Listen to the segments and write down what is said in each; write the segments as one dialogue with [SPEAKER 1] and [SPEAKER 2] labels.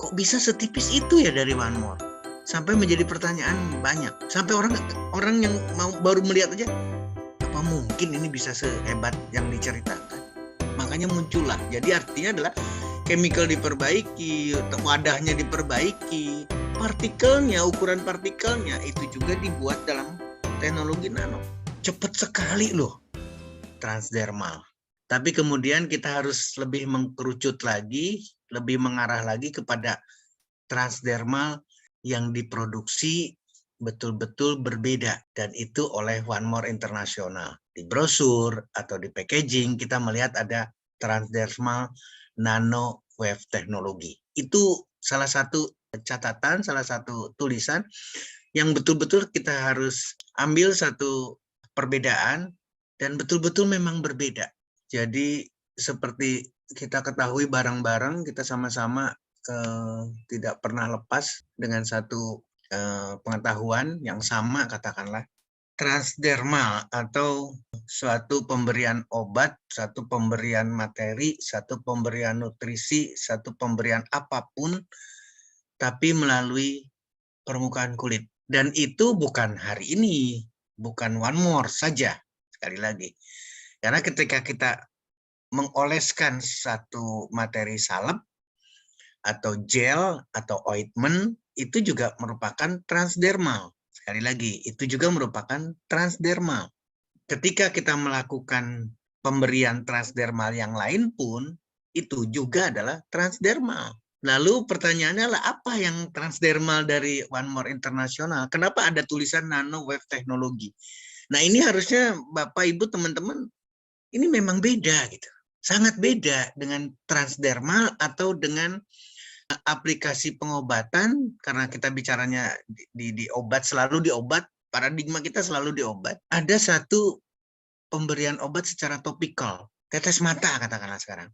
[SPEAKER 1] kok bisa setipis itu ya dari One More? Sampai menjadi pertanyaan banyak. Sampai orang yang baru melihat aja, apa mungkin ini bisa sehebat yang diceritakan? Makanya muncullah. Jadi artinya adalah chemical diperbaiki, wadahnya diperbaiki, partikelnya, ukuran partikelnya itu juga dibuat dalam teknologi nano. Cepat sekali loh transdermal. Tapi kemudian kita harus lebih mengkerucut lagi, lebih mengarah lagi kepada transdermal yang diproduksi betul-betul berbeda, dan itu oleh One More International. Di brosur atau di packaging kita melihat ada transdermal nano wave teknologi. Itu salah satu catatan, salah satu tulisan yang betul-betul kita harus ambil satu perbedaan dan betul-betul memang berbeda. Jadi seperti kita ketahui bareng-bareng, kita sama-sama tidak pernah lepas dengan satu pengetahuan yang sama, katakanlah transdermal atau suatu pemberian obat, satu pemberian materi, satu pemberian nutrisi, satu pemberian apapun, tapi melalui permukaan kulit. Dan itu bukan hari ini, bukan One More saja, sekali lagi. Karena ketika kita mengoleskan satu materi salep atau gel atau ointment, itu juga merupakan transdermal. Sekali lagi, itu juga merupakan transdermal. Ketika kita melakukan pemberian transdermal yang lain pun, itu juga adalah transdermal. Lalu pertanyaannya adalah apa yang transdermal dari One More International? Kenapa ada tulisan nano wave teknologi? Nah, ini harusnya Bapak, Ibu, teman-teman, ini memang beda gitu. Sangat beda dengan transdermal atau dengan aplikasi pengobatan, karena kita bicaranya di obat, selalu di obat, paradigma kita selalu di obat. Ada satu pemberian obat secara topikal, tetes mata katakanlah sekarang.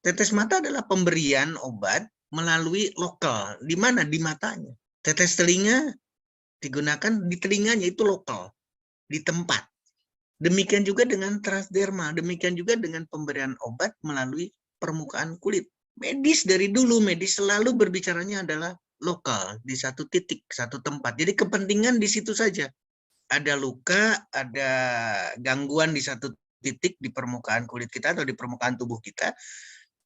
[SPEAKER 1] Tetes mata adalah pemberian obat melalui lokal. Di mana? Di matanya. Tetes telinga digunakan di telinganya, itu lokal, di tempat. Demikian juga dengan transdermal, demikian juga dengan pemberian obat melalui permukaan kulit. Medis dari dulu, medis selalu berbicaranya adalah lokal, di satu titik, satu tempat. Jadi kepentingan di situ saja. Ada luka, ada gangguan di satu titik di permukaan kulit kita atau di permukaan tubuh kita,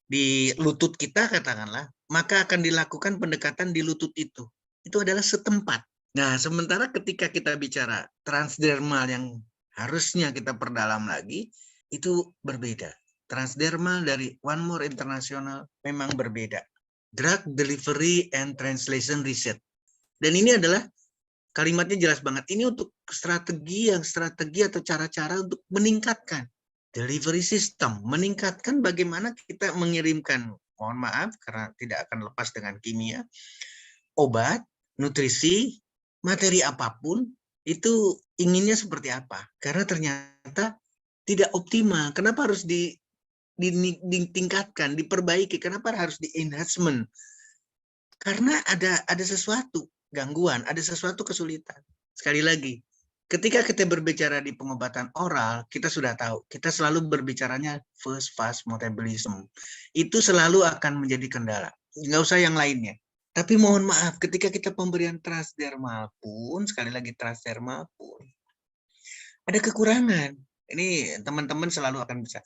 [SPEAKER 1] di lutut kita katakanlah, maka akan dilakukan pendekatan di lutut itu. Itu adalah setempat. Nah, sementara ketika kita bicara transdermal yang harusnya kita perdalam lagi, itu berbeda. Transdermal dari One More International memang berbeda. Drug Delivery and Translation Research. Dan ini adalah kalimatnya jelas banget. Ini untuk strategi atau cara-cara untuk meningkatkan delivery system, meningkatkan bagaimana kita mengirimkan, mohon maaf karena tidak akan lepas dengan kimia, obat, nutrisi, materi apapun, itu inginnya seperti apa. Karena ternyata tidak optimal. Kenapa harus ditingkatkan, diperbaiki? Kenapa harus di-enhancement? Karena ada sesuatu gangguan, ada sesuatu kesulitan. Sekali lagi, ketika kita berbicara di pengobatan oral, kita sudah tahu, kita selalu berbicaranya first fast metabolism. Itu selalu akan menjadi kendala. Nggak usah yang lainnya. Tapi mohon maaf, ketika kita pemberian transdermal pun, sekali lagi transdermal pun, ada kekurangan. Ini teman-teman selalu akan bisa.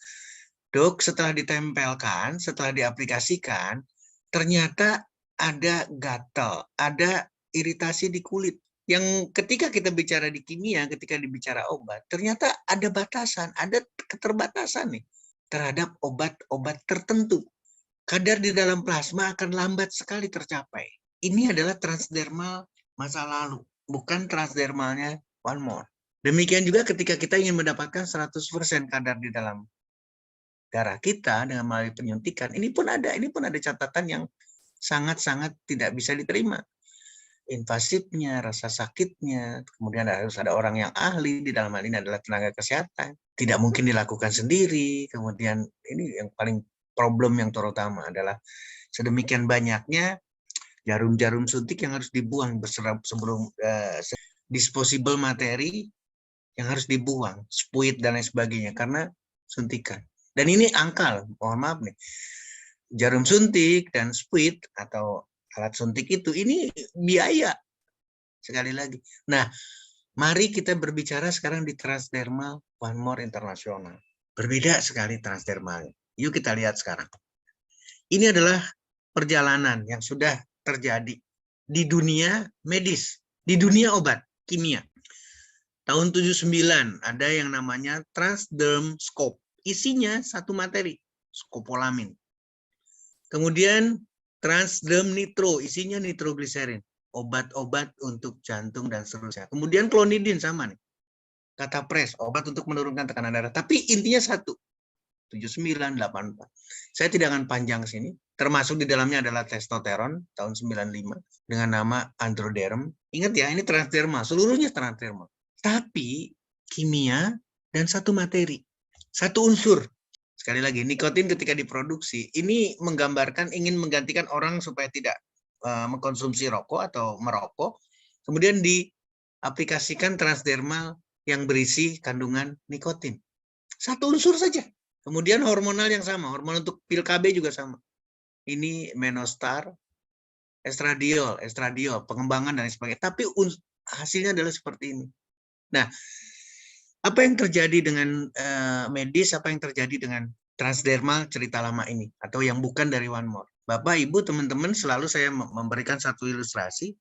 [SPEAKER 1] Dok, setelah ditempelkan, setelah diaplikasikan, ternyata ada gatal, ada iritasi di kulit. Yang ketika kita bicara di kimia, ketika dibicara obat, ternyata ada batasan, ada keterbatasan nih terhadap obat-obat tertentu. Kadar di dalam plasma akan lambat sekali tercapai. Ini adalah transdermal masa lalu, bukan transdermalnya One More. Demikian juga ketika kita ingin mendapatkan 100% kadar di dalam darah kita dengan melalui penyuntikan, ini pun ada catatan yang sangat-sangat tidak bisa diterima. Invasifnya, rasa sakitnya, kemudian harus ada orang yang ahli, di dalam hal ini adalah tenaga kesehatan. Tidak mungkin dilakukan sendiri, kemudian ini yang paling problem yang terutama adalah sedemikian banyaknya jarum-jarum suntik yang harus dibuang sebelum disposable materi yang harus dibuang, spuit dan lain sebagainya karena suntikan. Dan ini angka, mohon maaf nih, jarum suntik dan spuit atau alat suntik itu. Ini biaya sekali lagi. Nah, mari kita berbicara sekarang di transdermal One More International. Berbeda sekali transdermal. Yuk kita lihat sekarang. Ini adalah perjalanan yang sudah terjadi di dunia medis, di dunia obat kimia. Tahun 79 ada yang namanya Transderm Scope. Isinya satu materi, skopolamin. Kemudian Transderm Nitro, isinya nitrogliserin, obat-obat untuk jantung dan seterusnya. Kemudian klonidin sama nih. Catapres, obat untuk menurunkan tekanan darah. Tapi intinya satu, 79, 84. Saya tidak akan panjang sini. Termasuk di dalamnya adalah testosteron tahun 95 dengan nama androderm. Ingat ya, ini transdermal, seluruhnya transdermal. Tapi kimia dan satu materi, satu unsur. Sekali lagi, nikotin ketika diproduksi, ini menggambarkan ingin menggantikan orang supaya tidak mengkonsumsi rokok atau merokok, kemudian diaplikasikan transdermal yang berisi kandungan nikotin. Satu unsur saja. Kemudian hormonal yang sama, hormon untuk pil KB juga sama. Ini Menostar, estradiol, pengembangan dan sebagainya. Tapi hasilnya adalah seperti ini. Nah, apa yang terjadi dengan medis, apa yang terjadi dengan transdermal cerita lama ini, atau yang bukan dari One More. Bapak, Ibu, teman-teman, selalu saya memberikan satu ilustrasi,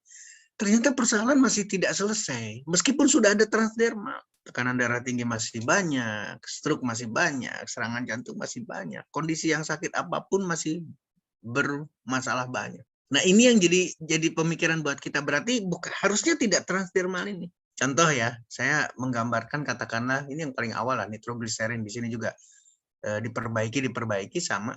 [SPEAKER 1] ternyata persoalan masih tidak selesai. Meskipun sudah ada transdermal, tekanan darah tinggi masih banyak, stroke masih banyak, serangan jantung masih banyak, kondisi yang sakit apapun masih bermasalah banyak. Nah, ini yang jadi pemikiran buat kita, berarti harusnya tidak transdermal ini. Contoh ya, saya menggambarkan katakanlah ini yang paling awal lah, nitrogliserin di sini juga diperbaiki sama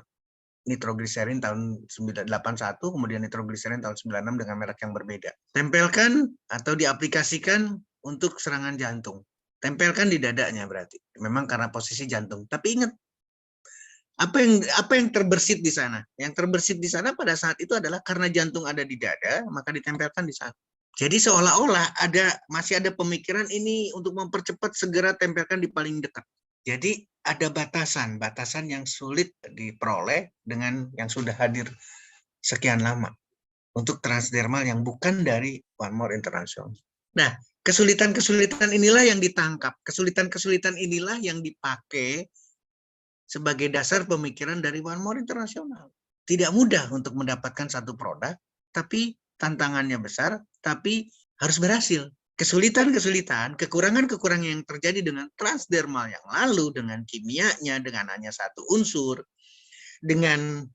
[SPEAKER 1] nitrogliserin tahun 81, kemudian nitrogliserin tahun 96 dengan merek yang berbeda. Tempelkan atau diaplikasikan untuk serangan jantung. Tempelkan di dadanya berarti. Memang karena posisi jantung. Tapi ingat, apa yang terbersit di sana? Yang terbersit di sana pada saat itu adalah karena jantung ada di dada, maka ditempelkan di sana. Jadi seolah-olah masih ada pemikiran ini untuk mempercepat, segera tempelkan di paling dekat. Jadi ada batasan yang sulit diperoleh dengan yang sudah hadir sekian lama untuk transdermal yang bukan dari One More International. Nah, kesulitan-kesulitan inilah yang ditangkap, kesulitan-kesulitan inilah yang dipakai sebagai dasar pemikiran dari One More International. Tidak mudah untuk mendapatkan satu produk, tapi tantangannya besar, tapi harus berhasil. Kesulitan-kesulitan, kekurangan-kekurangan yang terjadi dengan transdermal yang lalu, dengan kimianya, dengan hanya satu unsur, dengan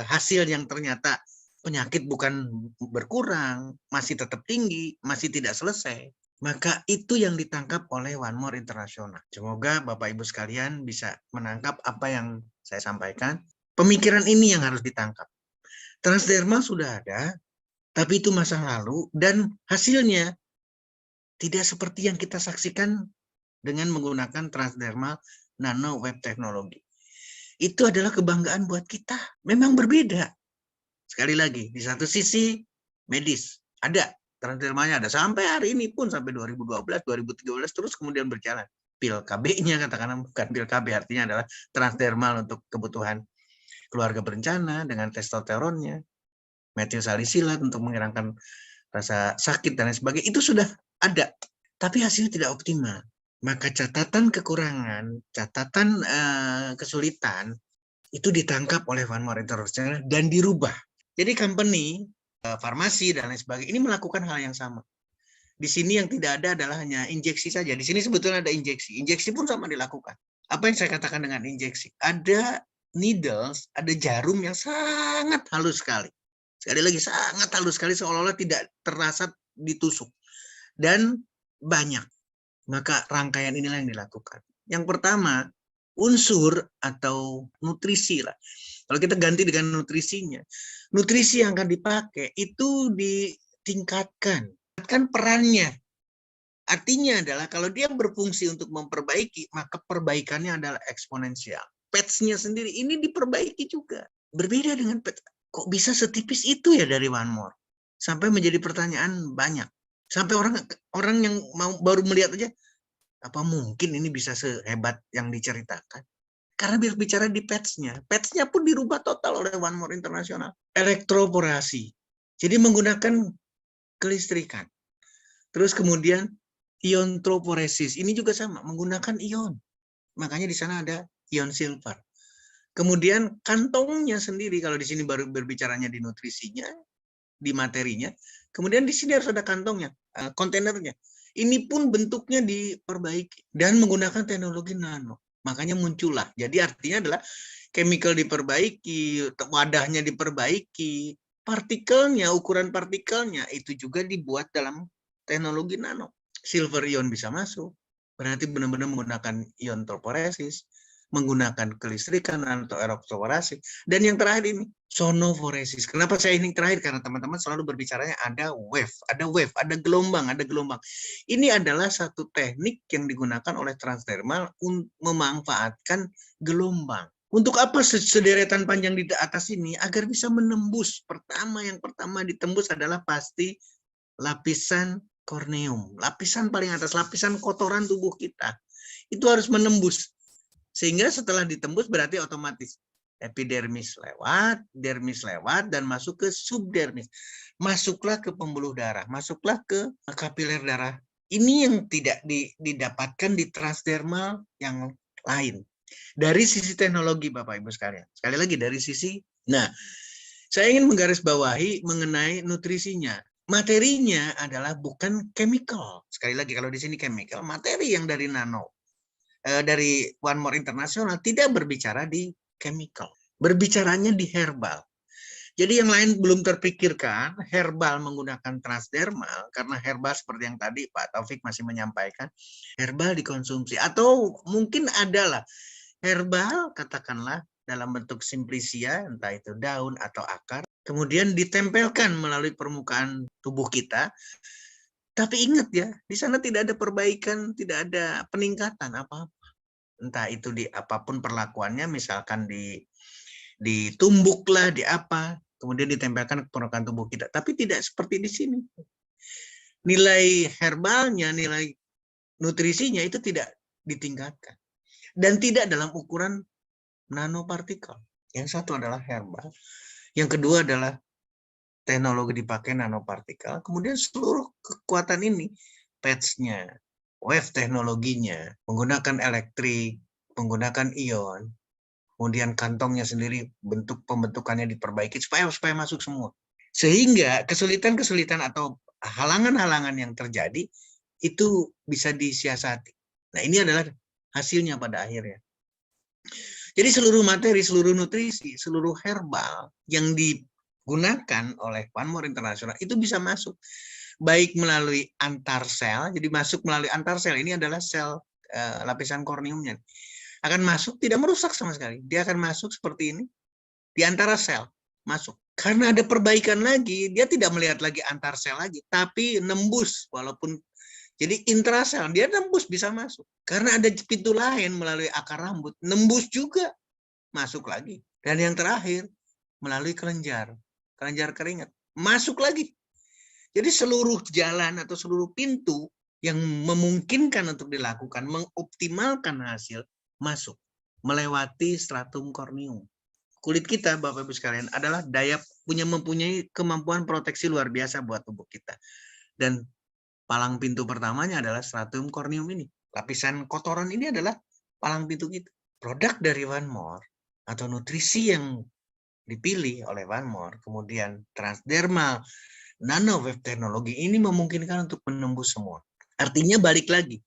[SPEAKER 1] hasil yang ternyata penyakit bukan berkurang, masih tetap tinggi, masih tidak selesai. Maka itu yang ditangkap oleh One More International. Semoga Bapak Ibu sekalian bisa menangkap apa yang saya sampaikan. Pemikiran ini yang harus ditangkap. Transdermal sudah ada, tapi itu masa lalu dan hasilnya tidak seperti yang kita saksikan dengan menggunakan transdermal nano web teknologi. Itu adalah kebanggaan buat kita. Memang berbeda. Sekali lagi, di satu sisi medis ada, transdermalnya ada sampai hari ini pun, sampai 2012, 2013 terus kemudian berjalan. Pil KB-nya katakan bukan pil KB, artinya adalah transdermal untuk kebutuhan keluarga berencana dengan testosteronnya, metilsalisilat untuk menghilangkan rasa sakit dan lain sebagainya, itu sudah ada, tapi hasilnya tidak optimal. Maka catatan kekurangan, catatan kesulitan itu ditangkap oleh One More International dan dirubah. Jadi company, farmasi dan lain sebagainya ini melakukan hal yang sama. Di sini yang tidak ada adalah hanya injeksi saja. Di sini sebetulnya ada injeksi. Injeksi pun sama dilakukan. Apa yang saya katakan dengan injeksi? Ada needles, ada jarum yang sangat halus sekali. Sekali lagi, sangat halus sekali, seolah-olah tidak terasa ditusuk. Dan banyak. Maka rangkaian inilah yang dilakukan. Yang pertama, unsur atau nutrisi lah. Kalau kita ganti dengan nutrisinya, nutrisi yang akan dipakai itu ditingkatkan. Tingkatkan perannya. Artinya adalah kalau dia berfungsi untuk memperbaiki, maka perbaikannya adalah eksponensial. Patch-nya sendiri ini diperbaiki juga. Berbeda dengan patch. Kok bisa setipis itu ya dari One More? Sampai menjadi pertanyaan banyak. Sampai orang yang baru melihat aja, apa mungkin ini bisa sehebat yang diceritakan? Karena bicara di patch-nya pun dirubah total oleh One More International. Elektroporasi. Jadi menggunakan kelistrikan. Terus kemudian iontroporesis, ini juga sama, menggunakan ion. Makanya di sana ada ion silver. Kemudian kantongnya sendiri, kalau di sini baru berbicaranya di nutrisinya, di materinya. Kemudian di sini harus ada kantongnya, kontainernya. Ini pun bentuknya diperbaiki dan menggunakan teknologi nano. Makanya muncullah. Jadi artinya adalah chemical diperbaiki, wadahnya diperbaiki, partikelnya, ukuran partikelnya itu juga dibuat dalam teknologi nano. Silver ion bisa masuk. Berarti benar-benar menggunakan ion troporesis, menggunakan kelistrikan atau electroforasi. Dan yang terakhir ini, sonoforesis. Kenapa saya ini terakhir? Karena teman-teman selalu berbicaranya ada wave, ada gelombang. Ini adalah satu teknik yang digunakan oleh transdermal untuk memanfaatkan gelombang. Untuk apa sederetan panjang di atas ini? Agar bisa menembus. Yang pertama ditembus adalah pasti lapisan korneum. Lapisan paling atas, lapisan kotoran tubuh kita. Itu harus menembus. Sehingga setelah ditembus berarti otomatis epidermis lewat, dermis lewat, dan masuk ke subdermis. Masuklah ke pembuluh darah, masuklah ke kapiler darah. Ini yang tidak didapatkan di transdermal yang lain. Dari sisi teknologi Bapak Ibu sekalian. Sekali lagi dari sisi, nah saya ingin menggarisbawahi mengenai nutrisinya. Materinya adalah bukan chemical. Sekali lagi kalau di sini chemical, materi yang dari nano. Dari One More International tidak berbicara di chemical, berbicaranya di herbal. Jadi yang lain belum terpikirkan, herbal menggunakan transdermal, karena herbal seperti yang tadi Pak Taufik masih menyampaikan, herbal dikonsumsi, atau mungkin adalah herbal katakanlah dalam bentuk simplicia, entah itu daun atau akar, kemudian ditempelkan melalui permukaan tubuh kita. Tapi ingat ya, di sana tidak ada perbaikan, tidak ada peningkatan apa-apa. Entah itu di apapun perlakuannya, misalkan ditumbuklah, di apa, kemudian ditempelkan ke permukaan tubuh kita. Tapi tidak seperti di sini. Nilai herbalnya, nilai nutrisinya itu tidak ditingkatkan. Dan tidak dalam ukuran nanopartikel. Yang satu adalah herbal. Yang kedua adalah teknologi dipakai nanopartikel, kemudian seluruh kekuatan ini, patch-nya, wave teknologinya, menggunakan elektrik, menggunakan ion, kemudian kantongnya sendiri bentuk pembentukannya diperbaiki supaya masuk semua. Sehingga kesulitan-kesulitan atau halangan-halangan yang terjadi itu bisa disiasati. Nah, ini adalah hasilnya pada akhirnya. Jadi seluruh materi, seluruh nutrisi, seluruh herbal yang digunakan oleh One More International itu bisa masuk baik melalui antar sel. Jadi masuk melalui antar sel, ini adalah sel lapisan korneumnya. Akan masuk, tidak merusak sama sekali. Dia akan masuk seperti ini di antara sel, masuk. Karena ada perbaikan lagi, dia tidak melihat lagi antar sel lagi, tapi nembus, walaupun jadi intrasel, dia nembus bisa masuk. Karena ada pintu lain melalui akar rambut, nembus juga masuk lagi. Dan yang terakhir melalui kelenjar keringat, masuk lagi. Jadi seluruh jalan atau seluruh pintu yang memungkinkan untuk dilakukan, mengoptimalkan hasil, masuk melewati stratum corneum. Kulit kita, Bapak Ibu sekalian, adalah mempunyai kemampuan proteksi luar biasa buat tubuh kita. Dan palang pintu pertamanya adalah stratum corneum ini. Lapisan kotoran ini adalah palang pintu kita. Produk dari One More atau nutrisi yang dipilih oleh One More, kemudian transdermal, nanowave teknologi ini memungkinkan untuk menembus semua. Artinya balik lagi,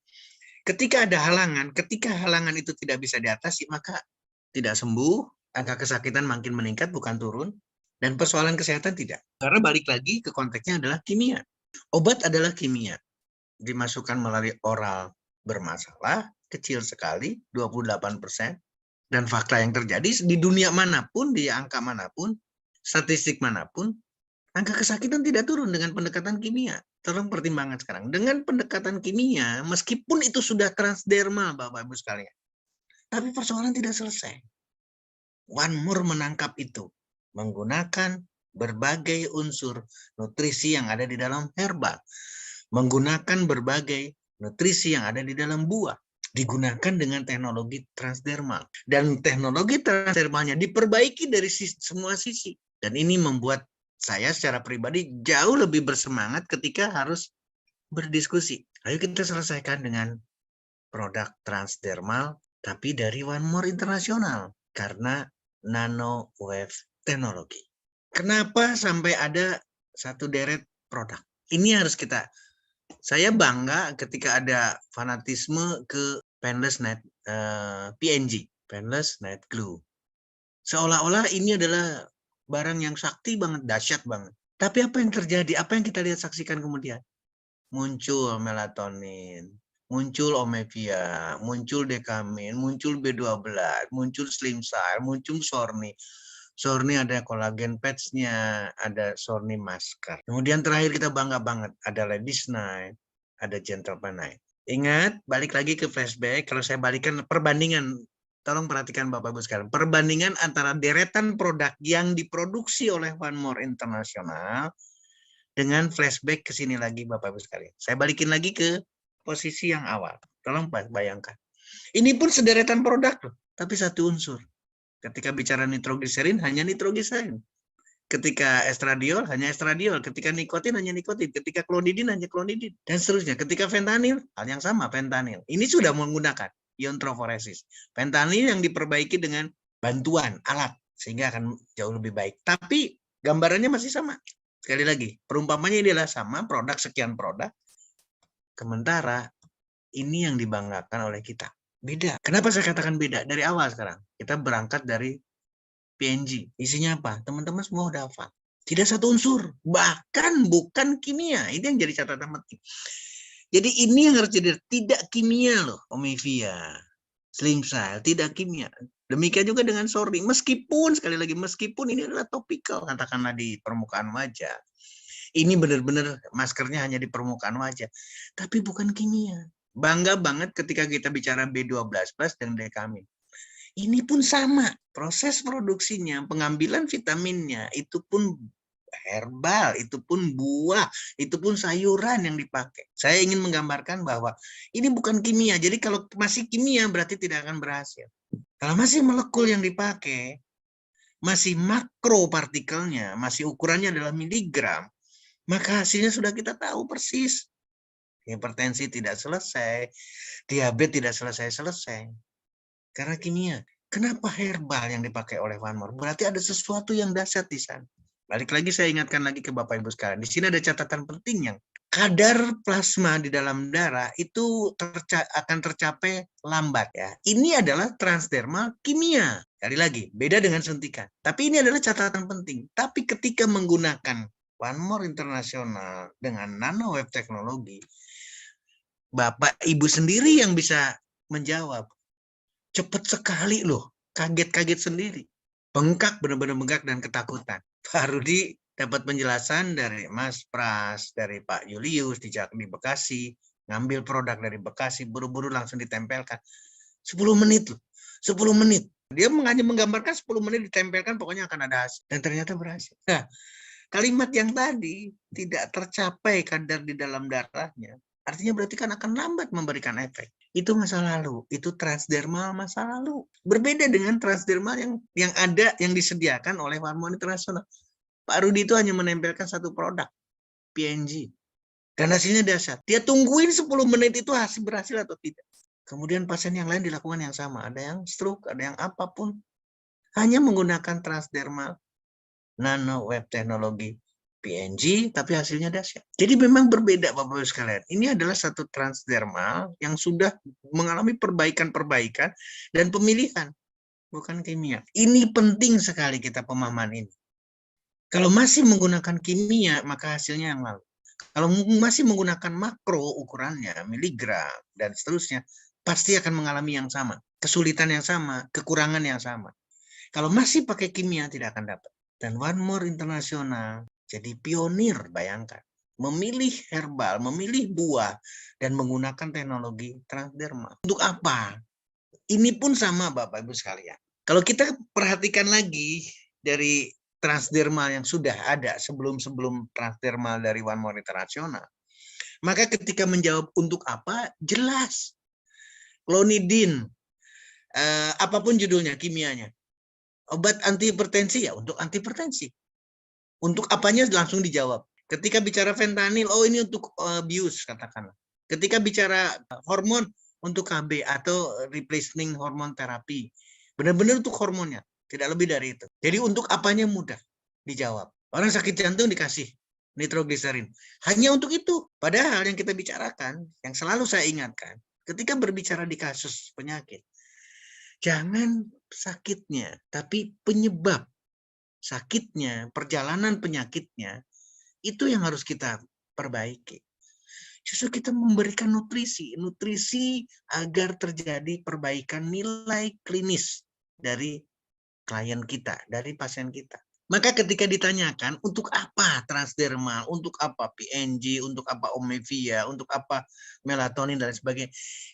[SPEAKER 1] ketika ada halangan, ketika halangan itu tidak bisa diatasi, maka tidak sembuh, angka kesakitan makin meningkat, bukan turun, dan persoalan kesehatan tidak. Karena balik lagi ke konteksnya adalah kimia. Obat adalah kimia. Dimasukkan melalui oral bermasalah, kecil sekali, 28%. Dan fakta yang terjadi di dunia manapun, di angka manapun, statistik manapun, angka kesakitan tidak turun dengan pendekatan kimia. Tolong pertimbangkan sekarang. Dengan pendekatan kimia, meskipun itu sudah transdermal, Bapak Ibu sekalian, tapi persoalan tidak selesai. One More menangkap itu, menggunakan berbagai unsur nutrisi yang ada di dalam herbal, menggunakan berbagai nutrisi yang ada di dalam buah, digunakan dengan teknologi transdermal. Dan teknologi transdermalnya diperbaiki dari semua sisi. Dan ini membuat Saya secara pribadi jauh lebih bersemangat ketika harus berdiskusi. Ayo kita selesaikan dengan produk transdermal, tapi dari One More Internasional. Karena nano wave teknologi. Kenapa sampai ada satu deret produk? Ini harus saya bangga ketika ada fanatisme ke Painless Night PNG, Painless Night Glue. Seolah-olah ini adalah barang yang sakti banget, dahsyat banget. Tapi apa yang terjadi? Apa yang kita lihat saksikan kemudian? Muncul melatonin, muncul omevia, muncul dekamin, muncul B12, muncul slim cell, muncul sorni. Sorni ada kolagen patch-nya, ada sorni masker. Kemudian terakhir kita bangga banget, ada ladies night, ada gentleman night. Ingat, balik lagi ke flashback, kalau saya balikan perbandingan, tolong perhatikan Bapak Ibu sekalian, perbandingan antara deretan produk yang diproduksi oleh One More Internasional dengan flashback ke sini lagi Bapak Ibu sekalian. Saya balikin lagi ke posisi yang awal. Tolong bayangkan. Ini pun sederetan produk loh, tapi satu unsur. Ketika bicara nitrogliserin hanya nitrogliserin. Ketika estradiol hanya estradiol, ketika nikotin hanya nikotin, ketika klonidin hanya klonidin, dan seterusnya. Ketika fentanyl hal yang sama, fentanyl. Ini sudah menggunakan ion troforesis. Fentanyl yang diperbaiki dengan bantuan alat sehingga akan jauh lebih baik. Tapi gambarannya masih sama. Sekali lagi, perumpamannya adalah sama, produk sekian produk. Sementara ini yang dibanggakan oleh kita. Beda. Kenapa saya katakan beda? Dari awal sekarang. Kita berangkat dari PNG. Isinya apa? Teman-teman semua udah hafal. Tidak satu unsur. Bahkan bukan kimia. Ini yang jadi catatan penting. Jadi ini yang harus jadi tidak kimia loh. Omevia, slim cell, tidak kimia. Demikian juga dengan sorry. Meskipun, sekali lagi, meskipun ini adalah topikal, katakanlah di permukaan wajah. Ini benar-benar maskernya hanya di permukaan wajah. Tapi bukan kimia. Bangga banget ketika kita bicara B12 plus dan dekamin. Ini pun sama, proses produksinya, pengambilan vitaminnya, itu pun herbal, itu pun buah, itu pun sayuran yang dipakai. Saya ingin menggambarkan bahwa ini bukan kimia, jadi kalau masih kimia berarti tidak akan berhasil. Kalau masih molekul yang dipakai, masih makro partikelnya, masih ukurannya adalah miligram, maka hasilnya sudah kita tahu persis. Hipertensi tidak selesai, diabetes tidak selesai-selesai. Karena kimia. Kenapa herbal yang dipakai oleh One More? Berarti ada sesuatu yang dahsyat di sana. Balik lagi saya ingatkan lagi ke Bapak Ibu sekalian. Di sini ada catatan penting yang kadar plasma di dalam darah itu akan tercapai lambat ya. Ini adalah transdermal kimia. Sekali lagi, beda dengan suntikan. Tapi ini adalah catatan penting. Tapi ketika menggunakan One More Internasional dengan nanowave teknologi, Bapak Ibu sendiri yang bisa menjawab. Cepat sekali loh, kaget-kaget sendiri. Bengkak, benar-benar bengkak dan ketakutan. Pak Rudi dapat penjelasan dari Mas Pras, dari Pak Julius di Bekasi, ngambil produk dari Bekasi, buru-buru langsung ditempelkan. 10 menit loh, 10 menit. Dia hanya menggambarkan 10 menit ditempelkan, pokoknya akan ada hasil. Dan ternyata berhasil. Nah, kalimat yang tadi tidak tercapai kadar di dalam darahnya, artinya berarti kan akan lambat memberikan efek. Itu masa lalu, itu transdermal masa lalu. Berbeda dengan transdermal yang ada, yang disediakan oleh One More Internasional. Pak Rudi itu hanya menempelkan satu produk, PNG. Dan hasilnya dahsyat. Dia tungguin 10 menit itu hasil berhasil atau tidak. Kemudian pasien yang lain dilakukan yang sama. Ada yang stroke, ada yang apapun. Hanya menggunakan transdermal nano wave teknologi PNG, tapi hasilnya dahsyat. Jadi memang berbeda Bapak Ibu sekalian. Ini adalah satu transdermal yang sudah mengalami perbaikan-perbaikan dan pemilihan, bukan kimia. Ini penting sekali kita pemahaman ini. Kalau masih menggunakan kimia, maka hasilnya yang lalu. Kalau masih menggunakan makro ukurannya, miligram, dan seterusnya, pasti akan mengalami yang sama. Kesulitan yang sama, kekurangan yang sama. Kalau masih pakai kimia, tidak akan dapat. Dan One More Internasional jadi pionir, bayangkan. Memilih herbal, memilih buah, dan menggunakan teknologi transdermal. Untuk apa? Ini pun sama Bapak Ibu sekalian. Kalau kita perhatikan lagi dari transdermal yang sudah ada sebelum transdermal dari One More Internasional, maka ketika menjawab untuk apa, jelas. Klonidin, apapun judulnya, kimianya. Obat antihipertensi ya untuk antihipertensi. Untuk apanya langsung dijawab. Ketika bicara fentanyl, oh ini untuk bius katakanlah. Ketika bicara hormon untuk KB atau replacement hormon terapi. Benar-benar untuk hormonnya, tidak lebih dari itu. Jadi untuk apanya mudah dijawab. Orang sakit jantung dikasih nitrogliserin. Hanya untuk itu. Padahal yang kita bicarakan, yang selalu saya ingatkan, ketika berbicara di kasus penyakit, jangan sakitnya, tapi penyebab sakitnya, perjalanan penyakitnya, itu yang harus kita perbaiki. Justru kita memberikan nutrisi agar terjadi perbaikan nilai klinis dari klien kita, dari pasien kita. Maka ketika ditanyakan untuk apa transdermal, untuk apa PNG, untuk apa Omevia, untuk apa melatonin dan sebagainya,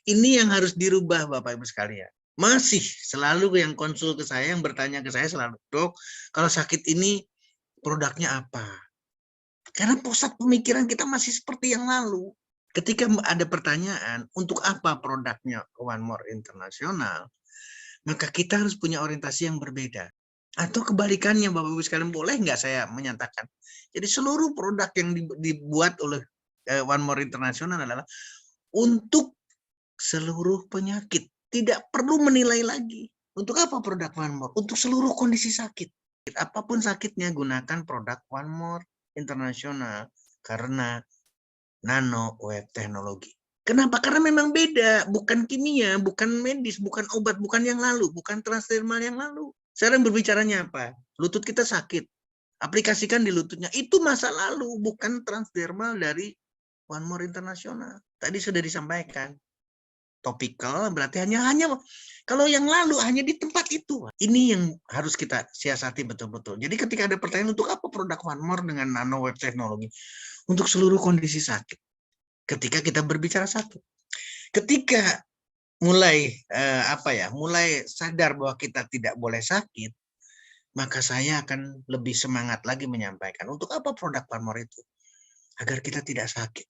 [SPEAKER 1] ini yang harus dirubah Bapak Ibu sekalian. Masih selalu yang konsul ke saya, yang bertanya ke saya selalu, dok, kalau sakit ini produknya apa? Karena pusat pemikiran kita masih seperti yang lalu. Ketika ada pertanyaan, untuk apa produknya One More International, maka kita harus punya orientasi yang berbeda. Atau kebalikannya, Bapak Ibu sekalian, boleh nggak saya menyatakan? Jadi seluruh produk yang dibuat oleh One More International adalah untuk seluruh penyakit. Tidak perlu menilai lagi. Untuk apa produk One More? Untuk seluruh kondisi sakit. Apapun sakitnya, gunakan produk One More International. Karena nano wave teknologi. Kenapa? Karena memang beda, bukan kimia, bukan medis, bukan obat, bukan yang lalu, bukan transdermal yang lalu. Sekarang berbicaranya apa? Lutut kita sakit, aplikasikan di lututnya. Itu masa lalu, bukan transdermal dari One More International. Tadi sudah disampaikan. Topikal berarti hanya kalau yang lalu hanya di tempat itu. Ini yang harus kita siasati betul-betul. Jadi ketika ada pertanyaan untuk apa produk One More dengan nano wave teknologi? Untuk seluruh kondisi sakit. Ketika kita berbicara sakit. Ketika mulai mulai sadar bahwa kita tidak boleh sakit, maka saya akan lebih semangat lagi menyampaikan untuk apa produk One More itu, agar kita tidak sakit.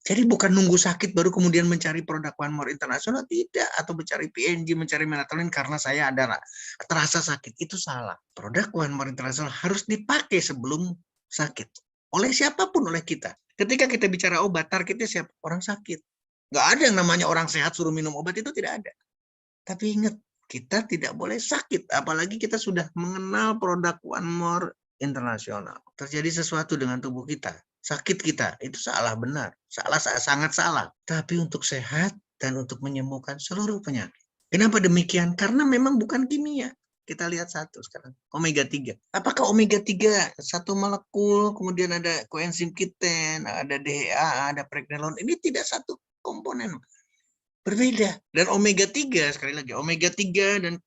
[SPEAKER 1] Jadi bukan nunggu sakit baru kemudian mencari produk One More International, tidak, atau mencari PNG, mencari melatonin karena saya ada terasa sakit, itu salah. Produk One More International harus dipakai sebelum sakit oleh siapapun, oleh kita. Ketika kita bicara obat, targetnya siapa? Orang sakit. Nggak ada yang namanya orang sehat suruh minum obat, itu tidak ada. Tapi ingat, kita tidak boleh sakit. Apalagi kita sudah mengenal produk One More International. Terjadi sesuatu dengan tubuh kita, sakit kita, itu salah benar. Sangat salah. Tapi untuk sehat dan untuk menyembuhkan seluruh penyakit. Kenapa demikian? Karena memang bukan kimia. Kita lihat satu sekarang, omega 3. Apakah omega 3 satu molekul, kemudian ada koenzim Q10, ada DHA, ada pregnenolon, ini tidak satu komponen. Berbeda. Dan omega 3, sekali lagi, omega 3 dan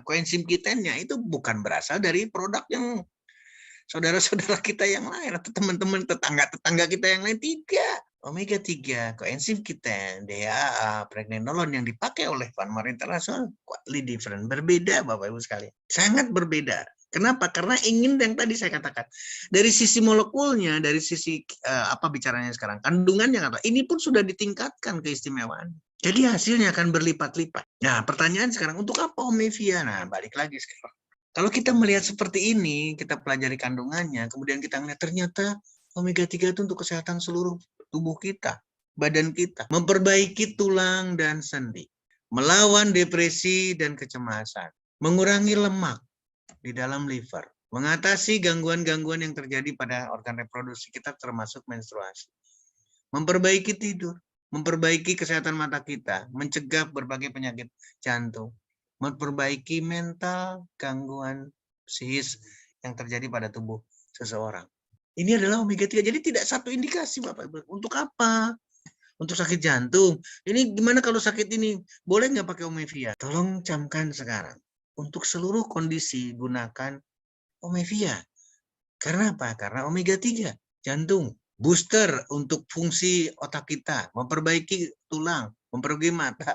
[SPEAKER 1] koenzim Q10-nya itu bukan berasal dari produk yang saudara-saudara kita yang lain atau teman-teman tetangga kita yang lain, tidak. Omega 3, koenzim Q10, DHA, pregnenolon yang dipakai oleh One More International quite different, berbeda Bapak Ibu sekalian. Sangat berbeda. Kenapa? Karena ingin yang tadi saya katakan, dari sisi molekulnya, dari sisi apa bicaranya sekarang, kandungannya apa, ini pun sudah ditingkatkan keistimewaan. Jadi hasilnya akan berlipat-lipat. Nah, pertanyaan sekarang, untuk apa Omevia? Nah, balik lagi sekarang. Kalau kita melihat seperti ini, kita pelajari kandungannya, kemudian kita melihat ternyata omega 3 itu untuk kesehatan seluruh tubuh kita, badan kita, memperbaiki tulang dan sendi, melawan depresi dan kecemasan, mengurangi lemak di dalam liver, mengatasi gangguan-gangguan yang terjadi pada organ reproduksi kita termasuk menstruasi, memperbaiki tidur, memperbaiki kesehatan mata kita, mencegah berbagai penyakit jantung, memperbaiki mental, gangguan psikis yang terjadi pada tubuh seseorang. Ini adalah omega 3. Jadi tidak satu indikasi Bapak Ibu. Untuk apa? Untuk sakit jantung. Ini gimana kalau sakit ini? Boleh nggak pakai Omevia? Tolong camkan sekarang. Untuk seluruh kondisi gunakan Omevia. Karena apa? Karena omega 3. Jantung. Booster untuk fungsi otak kita. Memperbaiki tulang. Memperbaiki mata.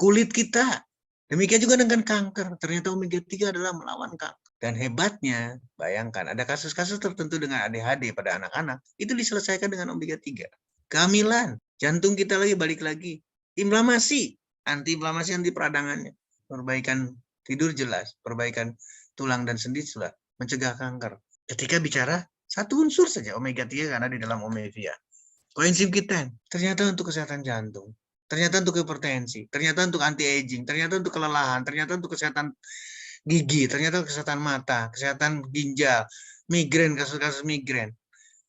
[SPEAKER 1] Kulit kita. Demikian juga dengan kanker. Ternyata omega 3 adalah melawan kanker. Dan hebatnya, bayangkan, ada kasus-kasus tertentu dengan ADHD pada anak-anak, itu diselesaikan dengan omega 3. Kehamilan, jantung kita lagi balik lagi. Inflamasi, anti-inflamasi, anti peradangannya. Perbaikan tidur jelas, perbaikan tulang dan sendi jelas, mencegah kanker. Ketika bicara satu unsur saja omega 3 karena di dalam omega. Koenzim Q10 ternyata untuk kesehatan jantung, ternyata untuk hipertensi, ternyata untuk anti aging, ternyata untuk kelelahan, ternyata untuk kesehatan gigi, ternyata kesehatan mata, kesehatan ginjal, migrain, kasus-kasus migrain,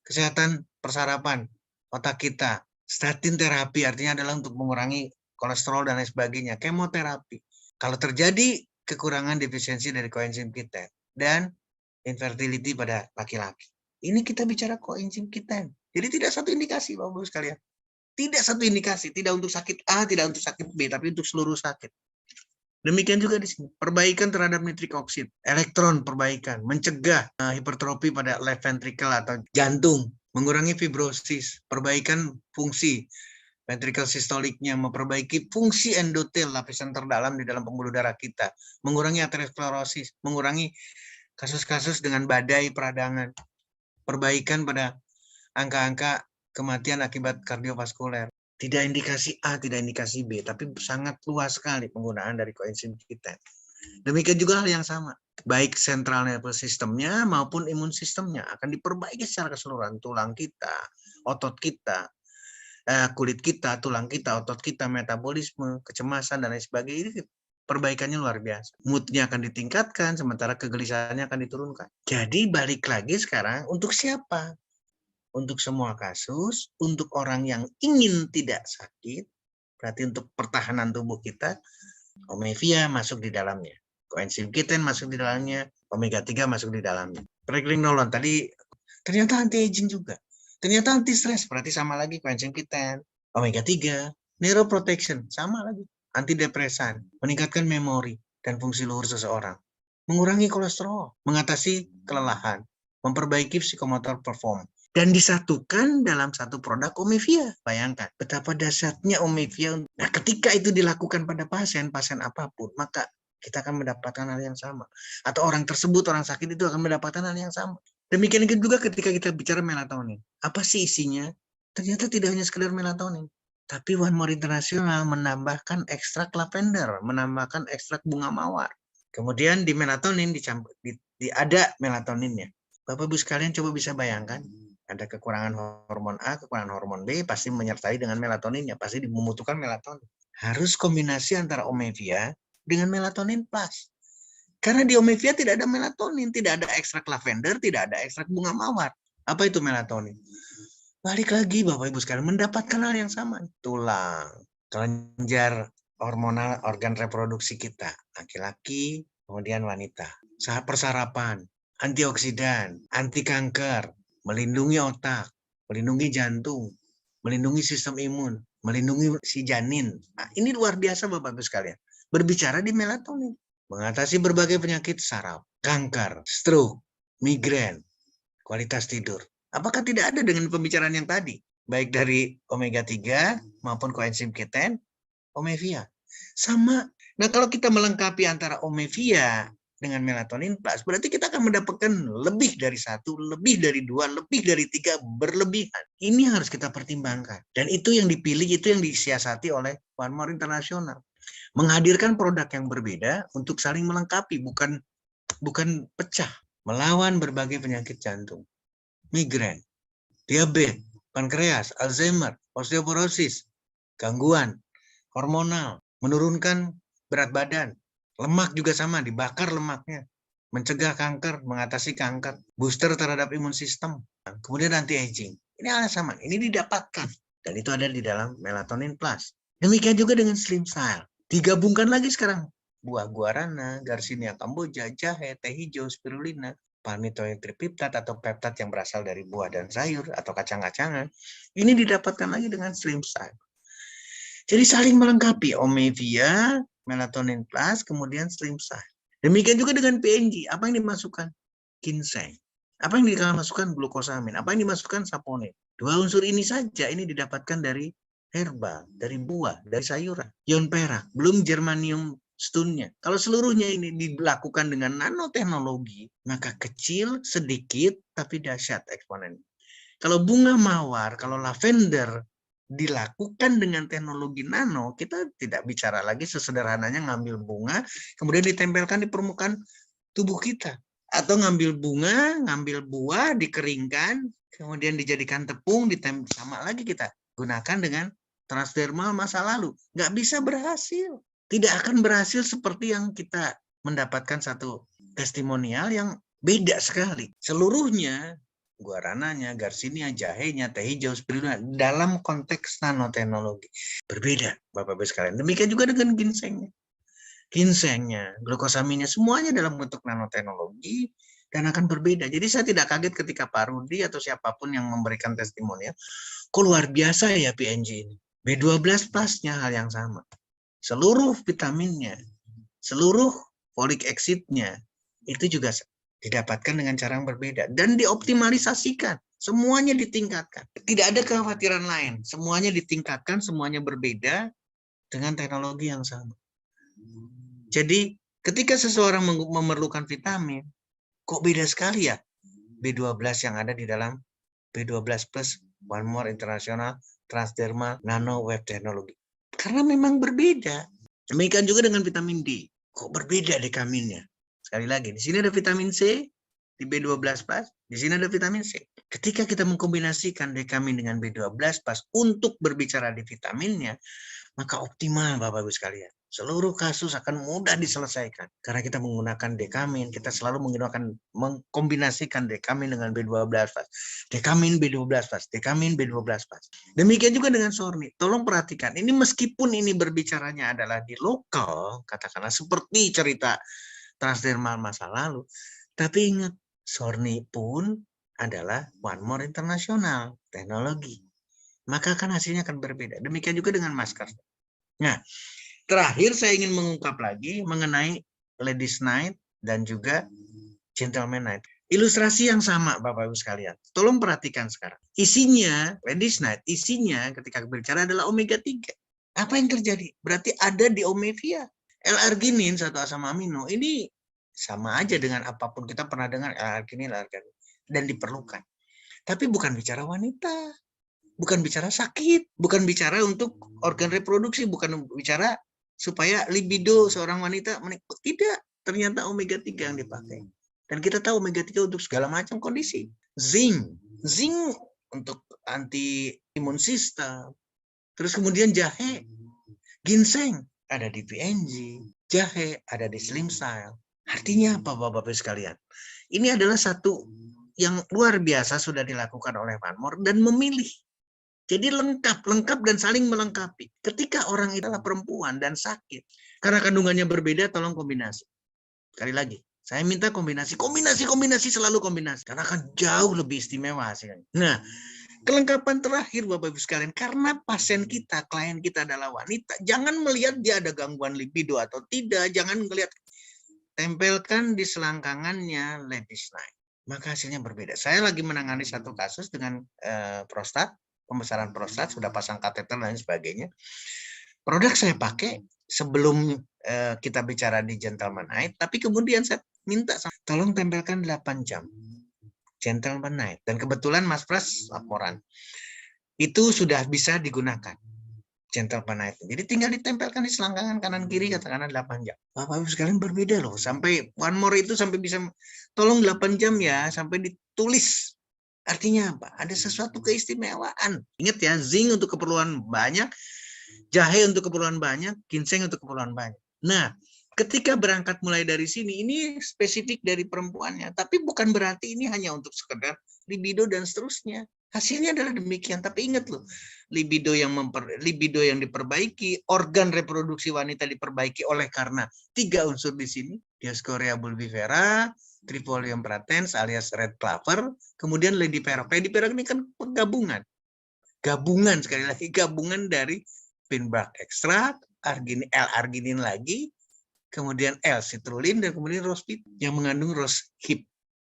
[SPEAKER 1] kesehatan persarapan otak kita, statin terapi artinya adalah untuk mengurangi kolesterol dan lain sebagainya, kemoterapi. Kalau terjadi kekurangan defisiensi dari koenzim Q10 dan infertility pada laki-laki. Ini kita bicara koenzim Q10. Jadi tidak satu indikasi, Bapak-Ibu sekalian. Tidak satu indikasi, tidak untuk sakit A, tidak untuk sakit B, tapi untuk seluruh sakit. Demikian juga di sini, perbaikan terhadap nitric oxide, elektron perbaikan, mencegah hipertrofi pada left ventricle atau jantung, mengurangi fibrosis, perbaikan fungsi ventricle sistoliknya, memperbaiki fungsi endotel, lapisan terdalam di dalam pembuluh darah kita, mengurangi aterosklerosis, mengurangi kasus-kasus dengan badai peradangan, perbaikan pada angka-angka kematian akibat kardiovaskuler. Tidak indikasi A, tidak indikasi B, tapi sangat luas sekali penggunaan dari koenzim Q10. Demikian juga hal yang sama, baik central nervous systemnya maupun imun sistemnya akan diperbaiki secara keseluruhan, tulang kita, otot kita, kulit kita, tulang kita, otot kita, metabolisme, kecemasan, dan lain sebagainya. Ini perbaikannya luar biasa. Moodnya akan ditingkatkan, sementara kegelisahannya akan diturunkan. Jadi balik lagi sekarang, untuk siapa? Untuk semua kasus, untuk orang yang ingin tidak sakit, berarti untuk pertahanan tubuh kita, omega masuk di dalamnya. Koenzim Q10 masuk di dalamnya, omega 3 masuk di dalamnya. Pregnenolone tadi ternyata anti-aging juga. Ternyata anti-stres, berarti sama lagi koenzim Q10, omega 3, neuroprotection, sama lagi. Antidepresan, meningkatkan memori dan fungsi luhur seseorang. Mengurangi kolesterol, mengatasi kelelahan, memperbaiki psikomotor perform. Dan disatukan dalam satu produk omega. Bayangkan betapa dahsyatnya omega. Nah, ketika itu dilakukan pada pasien apapun, maka kita akan mendapatkan hal yang sama. Atau orang tersebut, orang sakit itu akan mendapatkan hal yang sama. Demikian juga ketika kita bicara melatonin. Apa sih isinya? Ternyata tidak hanya sekedar melatonin. Tapi One More International menambahkan ekstrak lavender, menambahkan ekstrak bunga mawar. Kemudian di melatonin ada melatoninnya. Bapak-Ibu sekalian coba bisa bayangkan, ada kekurangan hormon A, kekurangan hormon B, pasti menyertai dengan melatoninnya, pasti membutuhkan melatonin. Harus kombinasi antara omega dengan melatonin plus. Karena di omega tidak ada melatonin, tidak ada ekstrak lavender, tidak ada ekstrak bunga mawar. Apa itu melatonin? Balik lagi Bapak-Ibu sekalian, mendapatkan hal yang sama. Tulang, kelenjar hormonal organ reproduksi kita, laki-laki, kemudian wanita. Persarapan, antioksidan, anti kanker, melindungi otak, melindungi jantung, melindungi sistem imun, melindungi si janin. Nah, ini luar biasa Bapak-Ibu sekalian. Berbicara di melatonin, mengatasi berbagai penyakit saraf, kanker, stroke, migrain, kualitas tidur. Apakah tidak ada dengan pembicaraan yang tadi? Baik dari omega 3 maupun koenzim Q10, omega. Sama. Nah, kalau kita melengkapi antara omega dengan melatonin plus, berarti kita akan mendapatkan lebih dari 1, lebih dari 2, lebih dari 3 berlebihan. Ini harus kita pertimbangkan. Dan itu yang dipilih, itu yang disiasati oleh One More International. Menghadirkan produk yang berbeda untuk saling melengkapi, bukan pecah. Melawan berbagai penyakit jantung, migrain, diabetes, pankreas, Alzheimer, osteoporosis, gangguan hormonal, menurunkan berat badan, lemak juga sama, dibakar lemaknya, mencegah kanker, mengatasi kanker, booster terhadap imun sistem, kemudian anti-aging. Ini hal yang sama, ini didapatkan, dan itu ada di dalam melatonin plus. Demikian juga dengan Slim Cell, digabungkan lagi sekarang, buah guarana, Garcinia cambogia, jahe, teh hijau, spirulina, palmitoid tripeptide atau peptide yang berasal dari buah dan sayur atau kacang-kacangan, ini didapatkan lagi dengan Slim Cell. Jadi saling melengkapi, omega, melatonin plus, kemudian Slim Cell. Demikian juga dengan PNG, apa yang dimasukkan? Ginseng. Apa yang dimasukkan? Glukosamin. Apa yang dimasukkan? Saponin. Dua unsur ini saja ini didapatkan dari herba, dari buah, dari sayuran. Ion perak, belum germanium stone-nya. Kalau seluruhnya ini dilakukan dengan nanoteknologi, maka kecil, sedikit, tapi dahsyat eksponennya. Kalau bunga mawar, kalau lavender dilakukan dengan teknologi nano, kita tidak bicara lagi sesederhananya ngambil bunga, kemudian ditempelkan di permukaan tubuh kita. Atau ngambil bunga, ngambil buah, dikeringkan, kemudian dijadikan tepung, sama lagi kita gunakan dengan transdermal masa lalu. Nggak bisa berhasil. Tidak akan berhasil seperti yang kita mendapatkan satu testimonial yang beda sekali. Seluruhnya, guarananya, garcinia, jahenya, teh hijau, spirulina, dalam konteks nanoteknologi. Berbeda, Bapak-Ibu sekalian. Demikian juga dengan ginsengnya. Ginsengnya, glukosaminnya, semuanya dalam bentuk nanoteknologi dan akan berbeda. Jadi saya tidak kaget ketika Pak Rudi atau siapapun yang memberikan testimonial, kok luar biasa ya PNG ini. B12 plusnya hal yang sama. Seluruh vitaminnya, seluruh folic acid-nya, itu juga didapatkan dengan cara yang berbeda. Dan dioptimalisasikan, semuanya ditingkatkan. Tidak ada kekhawatiran lain, semuanya ditingkatkan, semuanya berbeda dengan teknologi yang sama. Jadi ketika seseorang memerlukan vitamin, kok beda sekali ya B12 yang ada di dalam B12 plus One More International Transdermal Nano Web Technology. Karena memang berbeda. Demikian juga dengan vitamin D. Kok berbeda dekaminnya? Sekali lagi, di sini ada vitamin C, di B12 plus, di sini ada vitamin C. Ketika kita mengkombinasikan dekamin dengan B12 plus untuk berbicara di vitaminnya, maka optimal Bapak-Ibu sekalian. Seluruh kasus akan mudah diselesaikan. Karena kita menggunakan dekamin, kita selalu mengkombinasikan dekamin dengan B12 plus. Dekamin B12 plus, dekamin B12 plus. Demikian juga dengan Sorni. Tolong perhatikan, ini meskipun ini berbicaranya adalah di lokal, katakanlah seperti cerita transdermal masa lalu, tapi ingat, Sorni pun adalah One More International teknologi. Maka kan hasilnya akan berbeda. Demikian juga dengan masker. Nah, terakhir saya ingin mengungkap lagi mengenai Ladies Night dan juga Gentleman Night. Ilustrasi yang sama Bapak-Ibu sekalian. Tolong perhatikan sekarang. Isinya, Ladies Night, isinya ketika berbicara adalah omega 3. Apa yang terjadi? Berarti ada di omevia. L-arginin, satu asam amino, ini sama aja dengan apapun kita pernah dengar L-arginin, dan diperlukan. Tapi bukan bicara wanita. Bukan bicara sakit, bukan bicara untuk organ reproduksi, bukan bicara supaya libido seorang wanita menikmati. Tidak, ternyata omega 3 yang dipakai. Dan kita tahu omega 3 untuk segala macam kondisi. Zinc untuk anti imun sistem. Terus kemudian jahe, ginseng ada di PNG, jahe ada di Slim Style. Artinya apa Bapak-Bapak sekalian? Ini adalah satu yang luar biasa sudah dilakukan oleh One More dan memilih. Jadi lengkap dan saling melengkapi. Ketika orang itu adalah perempuan dan sakit, karena kandungannya berbeda, tolong kombinasi. Sekali lagi, saya minta kombinasi, selalu kombinasi. Karena akan jauh lebih istimewa hasilnya. Nah, kelengkapan terakhir Bapak-Ibu sekalian, karena pasien kita, klien kita adalah wanita, jangan melihat dia ada gangguan libido atau tidak, jangan melihat, tempelkan di selangkangannya Ladies Night. Maka hasilnya berbeda. Saya lagi menangani satu kasus dengan prostat, pembesaran prostat, sudah pasang kateter dan sebagainya. Produk saya pakai sebelum kita bicara di Gentleman Night, tapi kemudian saya minta, tolong tempelkan 8 jam. Gentleman Night. Dan kebetulan Mas Pras laporan. Itu sudah bisa digunakan. Gentleman Night. Jadi tinggal ditempelkan di selangkangan kanan kiri, katakanlah 8 jam. Bapak-Ibu sekalian berbeda loh. Sampai One More itu sampai bisa, tolong 8 jam ya, sampai ditulis. Artinya apa? Ada sesuatu keistimewaan. Ingat ya, zinc untuk keperluan banyak, jahe untuk keperluan banyak, ginseng untuk keperluan banyak. Nah, ketika berangkat mulai dari sini, ini spesifik dari perempuannya. Tapi bukan berarti ini hanya untuk sekedar libido dan seterusnya. Hasilnya adalah demikian. Tapi ingat loh, libido yang diperbaiki, organ reproduksi wanita diperbaiki oleh karena 3 unsur di sini. Dioscorea bulbifera, Trifolium pratense alias red clover, kemudian Lady Perox. Lady Perox ini kan gabungan sekali lagi, gabungan dari pinbark ekstrak, L-arginin lagi, kemudian L-citrulline, dan kemudian rose peat yang mengandung rose hip.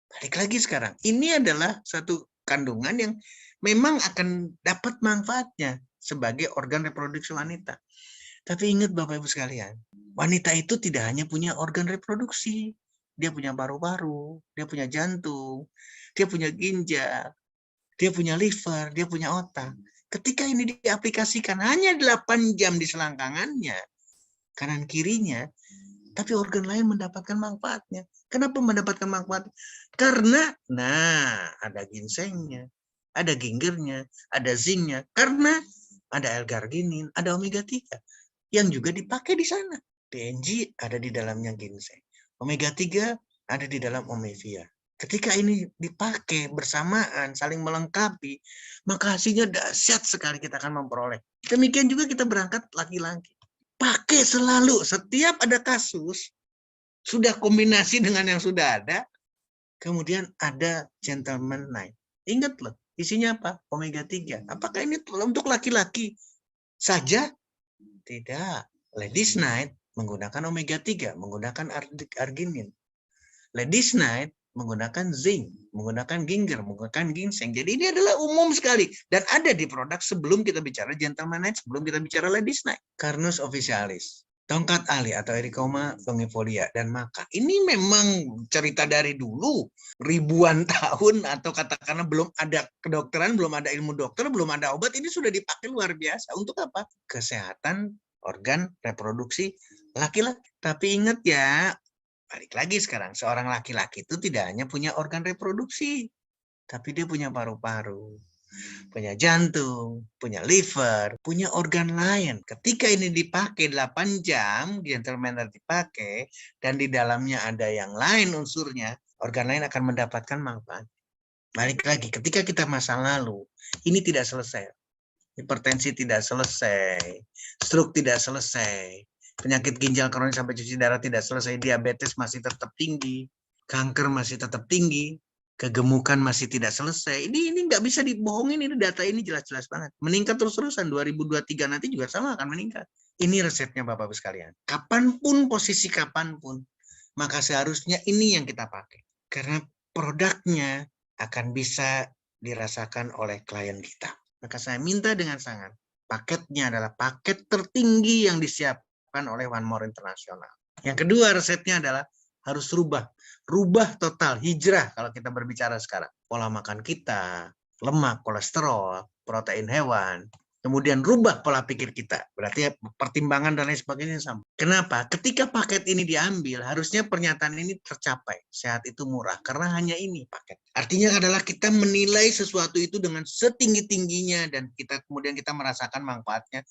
[SPEAKER 1] Balik lagi sekarang, ini adalah satu kandungan yang memang akan dapat manfaatnya sebagai organ reproduksi wanita. Tapi ingat Bapak-Ibu sekalian, wanita itu tidak hanya punya organ reproduksi. Dia punya paru-paru, dia punya jantung, dia punya ginjal, dia punya liver, dia punya otak. Ketika ini diaplikasikan hanya 8 jam di selangkangannya, kanan kirinya, tapi organ lain mendapatkan manfaatnya. Kenapa mendapatkan manfaat? Karena, ada ginsengnya, ada gingernya, ada zincnya, karena ada L-garginin, ada omega 3 yang juga dipakai di sana. PNG ada di dalamnya ginseng. Omega 3 ada di dalam omevia. Ketika ini dipakai bersamaan, saling melengkapi, maka hasilnya dahsyat sekali kita akan memperoleh. Demikian juga kita berangkat laki-laki. Pakai selalu, setiap ada kasus, sudah kombinasi dengan yang sudah ada, kemudian ada gentleman night. Ingat loh, isinya apa? Omega 3. Apakah ini untuk laki-laki saja? Tidak. Ladies night menggunakan omega 3, menggunakan arginin. Ladies night menggunakan zinc, menggunakan ginger, menggunakan ginseng. Jadi ini adalah umum sekali dan ada di produk sebelum kita bicara gentleman night, sebelum kita bicara ladies night. Carnus officialis, tongkat ali atau Ericoma longifolia dan maka. Ini memang cerita dari dulu, ribuan tahun atau katakanlah belum ada kedokteran, belum ada ilmu dokter, belum ada obat, ini sudah dipakai luar biasa. Untuk apa? Kesehatan organ reproduksi laki-laki. Tapi ingat ya, balik lagi sekarang, seorang laki-laki itu tidak hanya punya organ reproduksi, tapi dia punya paru-paru, punya jantung, punya liver, punya organ lain. Ketika ini dipakai 8 jam, gentleman dipakai, dan di dalamnya ada yang lain unsurnya, organ lain akan mendapatkan manfaat. Balik lagi, ketika kita masa lalu, ini tidak selesai. Hipertensi tidak selesai, stroke tidak selesai, penyakit ginjal kronis sampai cuci darah tidak selesai, diabetes masih tetap tinggi, kanker masih tetap tinggi, kegemukan masih tidak selesai. Ini nggak bisa dibohongin, ini data ini jelas-jelas banget. Meningkat terus-terusan, 2023 nanti juga sama akan meningkat. Ini resepnya Bapak-Ibu sekalian. Kapanpun, posisi kapanpun, maka seharusnya ini yang kita pakai. Karena produknya akan bisa dirasakan oleh klien kita. Maka saya minta dengan sangat, paketnya adalah paket tertinggi yang disiapkan oleh One More International. Yang kedua resepnya adalah harus rubah total, hijrah kalau kita berbicara sekarang. Pola makan kita, lemak, kolesterol, protein hewan, kemudian rubah pola pikir kita. Berarti pertimbangan dan lain sebagainya sama. Kenapa? Ketika paket ini diambil, harusnya pernyataan ini tercapai. Sehat itu murah, karena hanya ini paket. Artinya adalah kita menilai sesuatu itu dengan setinggi-tingginya, dan kemudian kita merasakan manfaatnya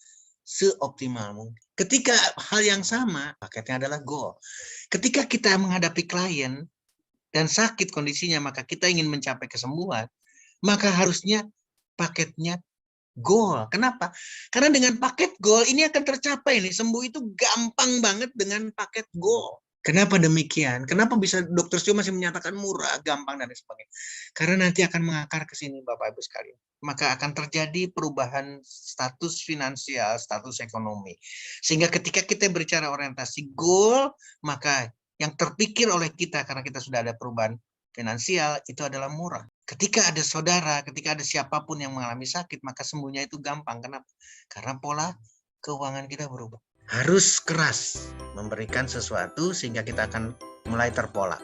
[SPEAKER 1] seoptimal mungkin. Ketika hal yang sama, paketnya adalah goal. Ketika kita menghadapi klien dan sakit kondisinya, maka kita ingin mencapai kesembuhan, maka harusnya paketnya goal. Kenapa? Karena dengan paket goal ini akan tercapai nih. Sembuh itu gampang banget dengan paket goal. Kenapa demikian? Kenapa bisa Dr. Sio masih menyatakan murah, gampang, dan sebagainya? Karena nanti akan mengakar ke sini Bapak Ibu sekalian. Maka akan terjadi perubahan status finansial, status ekonomi. Sehingga ketika kita berbicara orientasi goal, maka yang terpikir oleh kita karena kita sudah ada perubahan finansial itu adalah murah. Ketika ada saudara, ketika ada siapapun yang mengalami sakit, maka sembuhnya itu gampang. Kenapa? Karena pola keuangan kita berubah. Harus keras memberikan sesuatu sehingga kita akan mulai terpola.